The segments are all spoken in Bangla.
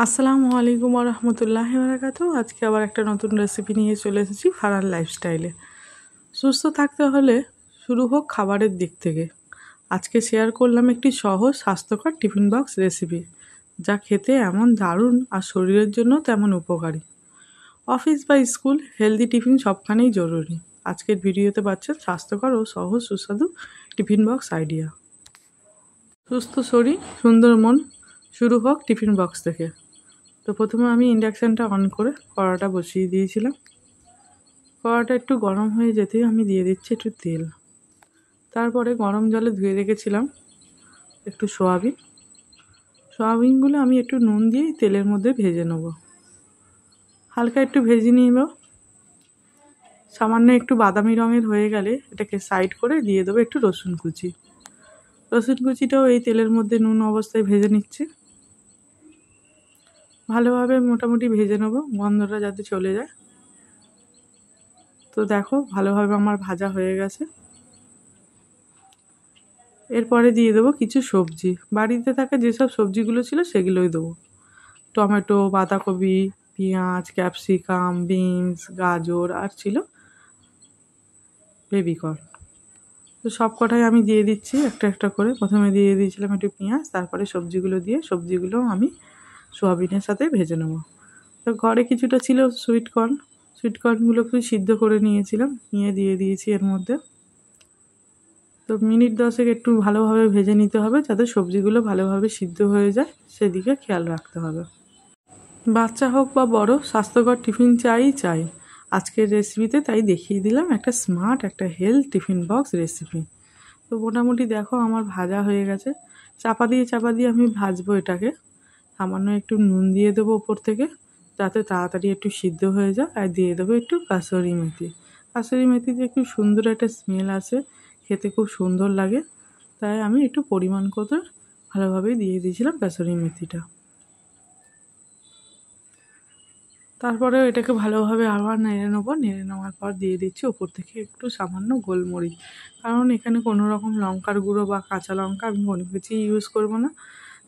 আসসালামু আলাইকুম রহমতুল্লাহি বারাকাতু। আজকে আবার একটা নতুন রেসিপি নিয়ে চলে এসেছি ফারহান লাইফস্টাইলে। সুস্থ থাকতে হলে শুরু হোক খাবারের দিক থেকে। আজকে শেয়ার করলাম একটি সহজ স্বাস্থ্যকর টিফিন বক্স রেসিপি, যা খেতে এমন দারুণ আর শরীরের জন্য তেমন উপকারী। অফিস বা স্কুল, হেলদি টিফিন সবখানেই জরুরি। আজকের ভিডিওতে পাচ্ছেন স্বাস্থ্যকর ও সহজ সুস্বাদু টিফিন বক্স আইডিয়া। সুস্থ শরীর, সুন্দর মন, শুরু হোক টিফিন বক্স থেকে। তো প্রথমে আমি ইন্ডাকশানটা অন করে কড়াটা বসিয়ে দিয়েছিলাম। কড়াটা একটু গরম হয়ে যেতেই আমি দিয়ে দিচ্ছি একটু তেল। তারপরে গরম জলে ধুয়ে রেখেছিলাম একটু সয়াবিনগুলো আমি একটু নুন দিয়ে তেলের মধ্যে ভেজে নেব। হালকা একটু ভেজে নিব। সামান্য একটু বাদামি রঙের হয়ে গেলে এটাকে সাইড করে দিয়ে দেবো একটু রসুন কুচি। রসুন কুচিটাও এই তেলের মধ্যে নুন অবস্থায় ভেজে নিচ্ছি। ভালোভাবে মোটামুটি ভেজে নেব, গন্ধটা যাতে চলে যায়। তো দেখো ভালোভাবে আমার ভাজা হয়ে গেছে। এরপরে দিয়ে দেবো কিছু সবজি, বাড়িতে থাকা যেসব সবজিগুলো ছিল সেগুলোই দেবো। টমেটো, বাঁধাকপি, পেঁয়াজ, ক্যাপসিকাম, বিনস, গাজর আর ছিল বেবিকর্ন। তো সব কটাই আমি দিয়ে দিচ্ছি একটা একটা করে। প্রথমে দিয়ে দিয়েছিলাম একটু পেঁয়াজ, তারপরে সবজিগুলো আমি সোয়াবিনের সাথে ভেজে নেবো। তো ঘরে কিছুটা ছিল সুইটকর্নগুলো একটু সিদ্ধ করে নিয়েছিলাম, নিয়ে দিয়ে দিয়েছি এর মধ্যে। তো মিনিট 10 একটু ভালোভাবে ভেজে নিতে হবে, যাতে সবজিগুলো ভালোভাবে সিদ্ধ হয়ে যায়, সেদিকে খেয়াল রাখতে হবে। বাচ্চা হোক বা বড়, স্বাস্থ্যকর টিফিন চাই। আজকের রেসিপিতে তাই দেখিয়ে দিলাম একটা স্মার্ট, একটা হেলথ টিফিন বক্স রেসিপি। তো মোটামুটি দেখো আমার ভাজা হয়ে গেছে। চাপা দিয়ে আমি ভাজবো এটাকে। সামান্য একটু নুন দিয়ে দেবো ওপর থেকে, যাতে তাড়াতাড়ি একটু সিদ্ধ হয়ে যায়। আর দিয়ে দেবো একটু কাসুরি মেথিতে একটু সুন্দর একটা স্মেল আসে, খেতে খুব সুন্দর লাগে। তাই আমি একটু পরিমাণ করে ভালোভাবে দিয়ে দিয়েছিলাম কাসুরি মেথিটা। তারপরে এটাকে ভালোভাবে আবার নেড়ে নেওয়ার পর দিয়ে দিচ্ছি ওপর থেকে একটু সামান্য গোলমরিচ। কারণ এখানে কোনো রকম লঙ্কার গুঁড়ো বা কাঁচা লঙ্কা আমি কোনো কিছুই ইউজ করবো না,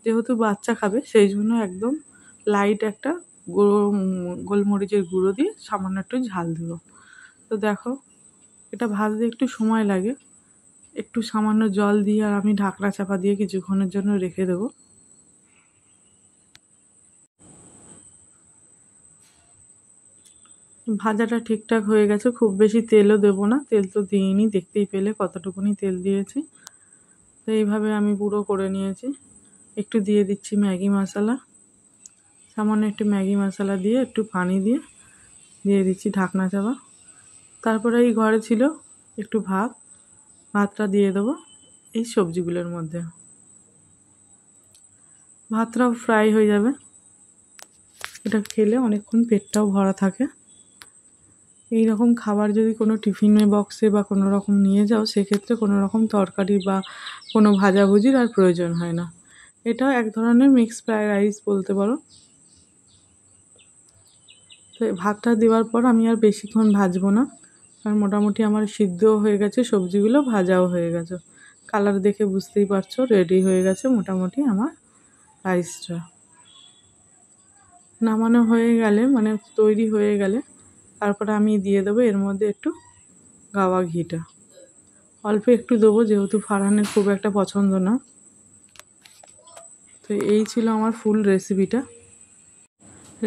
যেহেতু বাচ্চা খাবে। সেই জন্য একদম লাইট একটা গোলমরিচের গুঁড়ো দিয়ে সামান্য একটু ঝাল দেবো। তো দেখো এটা ভাজতে একটু সময় লাগে। একটু সামান্য জল দিয়ে আর আমি ঢাকনা চাপা দিয়ে কিছুক্ষণের জন্য রেখে দেবো। ভাজাটা ঠিকঠাক হয়ে গেছে, খুব বেশি তেলও দেবো না, তেল তো দিইনি, দেখতেই পেলে কতটুকুনি তেল দিয়েছি। তো এইভাবে আমি পুরো করে নিয়েছি। একটু দিয়ে দিচ্ছি ম্যাগি মশলা, সামান্য একটু ম্যাগি মশলা দিয়ে একটু পানি দিয়ে দিচ্ছি ঢাকনা চাপা। তারপরে এই ঘরে ছিল একটু ভাতটা দিয়ে দেবো এই সবজিগুলোর মধ্যে। ভাতটাও ফ্রাই হয়ে যাবে। এটা খেলে অনেকক্ষণ পেটটাও ভরা থাকে। এই রকম খাবার যদি কোনো টিফিনে বক্সে বা কোনো রকম নিয়ে যাও, সেক্ষেত্রে কোনো রকম তরকারি বা কোনো ভাজাভুজির আর প্রয়োজন হয় না। এটা এক ধরনের মিক্স ফ্রাইড রাইস বলতে পারো। তো ভাতটা দেওয়ার পর আমি আর বেশিক্ষণ ভাজবো না, কারণ মোটামুটি আমার সিদ্ধও হয়ে গেছে, সবজিগুলো ভাজাও হয়ে গেছে। কালার দেখে বুঝতেই পারছো রেডি হয়ে গেছে মোটামুটি আমার রাইসটা। নামানো হয়ে গেলে, মানে তৈরি হয়ে গেলে, তারপরে আমি দিয়ে দেবো এর মধ্যে একটু গাওয়া ঘিটা। অল্প একটু দেবো, যেহেতু ফারহানের খুব একটা পছন্দ না। তো এই ছিল আমার ফুল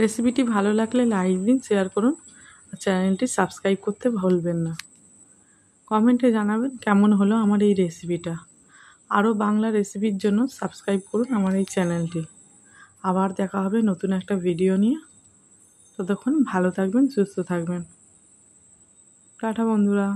রেসিপিটি ভালো লাগলে লাইক দিন, শেয়ার করুন আর চ্যানেলটি সাবস্ক্রাইব করতে ভুলবেন না। কমেন্টে জানাবেন কেমন হলো আমার এই রেসিপিটা। আরও বাংলা রেসিপির জন্য সাবস্ক্রাইব করুন আমার এই চ্যানেলটি। আবার দেখা হবে নতুন একটা ভিডিও নিয়ে। ততক্ষণ ভালো থাকবেন, সুস্থ থাকবেন। টাটা বন্ধুরা।